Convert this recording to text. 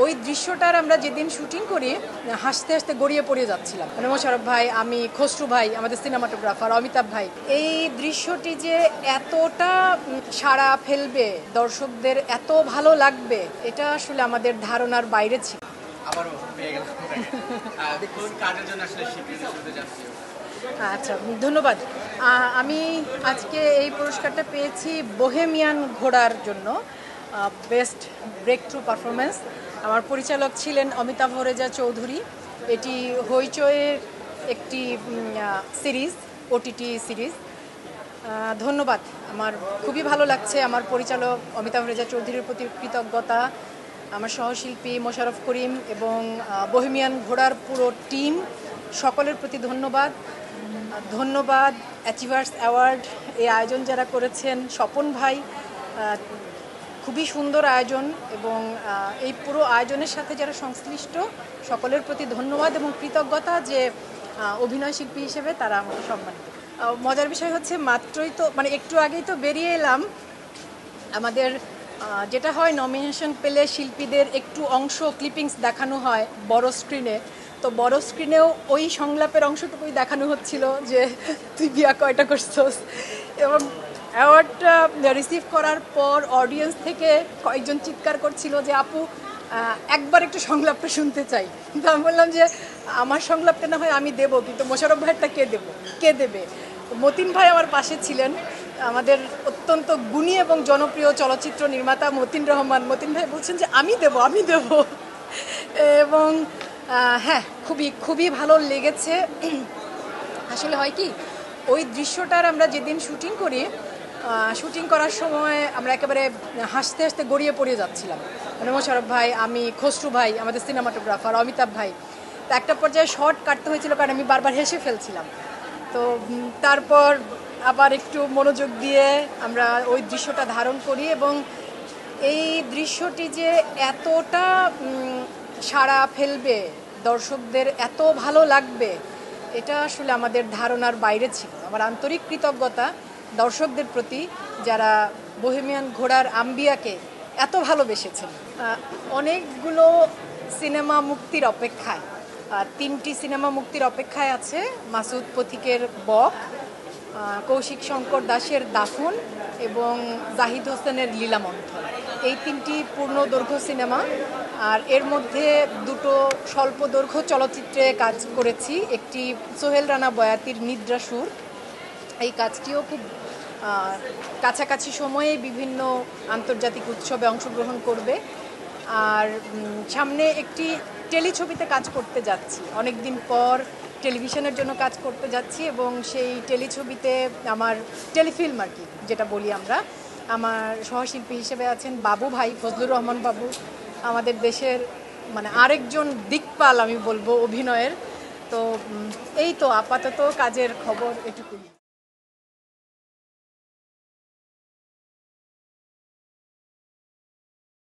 ওই দৃশ্যটার আমরা যেদিন শুটিং করি হাসতে হাসতে গড়িয়ে পড়ে যাচ্ছিলাম। মোশাররফ ভাই, আমি, খসরু ভাই, আমাদের সিনেমাটোগ্রাফার অমিতাভ ভাই, এই দৃশ্যটি যে এতটা সাড়া ফেলবে, দর্শকদের এত ভালো লাগবে, এটা আসলে আমাদের ধারণার বাইরে ছিল। আচ্ছা, ধন্যবাদ। আমি আজকে এই পুরস্কারটা পেয়েছি বোহেমিয়ান ঘোড়ার জন্য, বেস্ট ব্রেক থ্রু পারফরমেন্স। আমার পরিচালক ছিলেন অমিতাভ রেজা চৌধুরী। এটি হইচইয়ের একটি সিরিজ, ওটিটি সিরিজ। ধন্যবাদ। আমার খুবই ভালো লাগছে। আমার পরিচালক অমিতাভ রেজা চৌধুরীর প্রতি কৃতজ্ঞতা, আমার সহশিল্পী মোশাররফ করিম এবং বোহেমিয়ান ঘোড়ার পুরো টিম, সকলের প্রতি ধন্যবাদ। ধন্যবাদ অ্যাচিভার্স অ্যাওয়ার্ড, এই আয়োজন যারা করেছেন, স্বপন ভাই, খুবই সুন্দর আয়োজন, এবং এই পুরো আয়োজনের সাথে যারা সংশ্লিষ্ট সকলের প্রতি ধন্যবাদ এবং কৃতজ্ঞতা যে অভিনয় শিল্পী হিসেবে তারা আমাকে সম্মানিত। মজার বিষয় হচ্ছে, মাত্রই তো একটু আগেই তো বেরিয়ে এলাম। আমাদের যেটা হয়, নমিনেশন পেলে শিল্পীদের একটু অংশ ক্লিপিংস দেখানো হয় বড় স্ক্রিনে, তো বড় স্ক্রিনেও ওই সংলাপের অংশটুকুই দেখানো হচ্ছিল যে তুই বিয়া কয়টা করছস। এবং অ্যাওয়ার্ডটা রিসিভ করার পর অডিয়েন্স থেকে কয়েকজন চিৎকার করছিল যে আপু একবার একটু সংলাপটা শুনতে চাই। তো আমি বললাম যে আমার সংলাপটা না হয় আমি দেবো, কিন্তু মোশাররফ ভাইয়েরটা কে দেবে। মতিন ভাই আমার পাশে ছিলেন, আমাদের অত্যন্ত গুণী এবং জনপ্রিয় চলচ্চিত্র নির্মাতা মতিন রহমান। মতিন ভাই বলছেন যে আমি দেব। এবং হ্যাঁ, খুবই ভালো লেগেছে। আসলে হয় কি, ওই দৃশ্যটার আমরা যেদিন শুটিং করার সময় আমরা একেবারে হাসতে হাসতে গড়িয়ে পড়ে যাচ্ছিলাম। মোশাররফ ভাই, আমি, খসরু ভাই, আমাদের সিনেমাটোগ্রাফার অমিতাভ ভাই। তো একটা পর্যায়ে শর্ট কাটতে হয়েছিল কারণ আমি বারবার হেসে ফেলছিলাম। তো তারপর আবার একটু মনোযোগ দিয়ে আমরা ওই দৃশ্যটা ধারণ করি, এবং এই দৃশ্যটি যে এতটা সাড়া ফেলবে, দর্শকদের এত ভালো লাগবে, এটা আসলে আমাদের ধারণার বাইরে ছিল। আমার আন্তরিক কৃতজ্ঞতা দর্শকদের প্রতি যারা বোহেমিয়ান ঘোড়ার আম্বিয়াকে এত ভালোবেসেছেন। অনেকগুলো সিনেমা মুক্তির অপেক্ষায়, 3টি সিনেমা মুক্তির অপেক্ষায় আছে। মাসুদ পথিকের বক, কৌশিক শঙ্কর দাসের দাফন এবং জাহিদ হোসেনের লীলামন্থন। এই 3টি পূর্ণদৈর্ঘ্য সিনেমা, আর এর মধ্যে 2টো স্বল্পদৈর্ঘ্য চলচ্চিত্রে কাজ করেছি। একটি সোহেল রানা বয়াতির নিদ্রাসুর, এই কাজটিও খুব কাছাকাছি সময়ে বিভিন্ন আন্তর্জাতিক উৎসবে অংশগ্রহণ করবে। আর সামনে একটি টেলিছবিতে কাজ করতে যাচ্ছি, অনেক দিন পর টেলিভিশনের জন্য কাজ করতে যাচ্ছি, এবং সেই টেলিছবিতে আমার টেলিফিল্ম আর কি যেটা বলি আমরা, আমার সহশিল্পী হিসেবে আছেন বাবু ভাই, ফজলুর রহমান বাবু, আমাদের দেশের আরেকজন দিকপাল আমি বলবো অভিনয়ের। তো এই তো আপাতত কাজের খবর এটুকুই।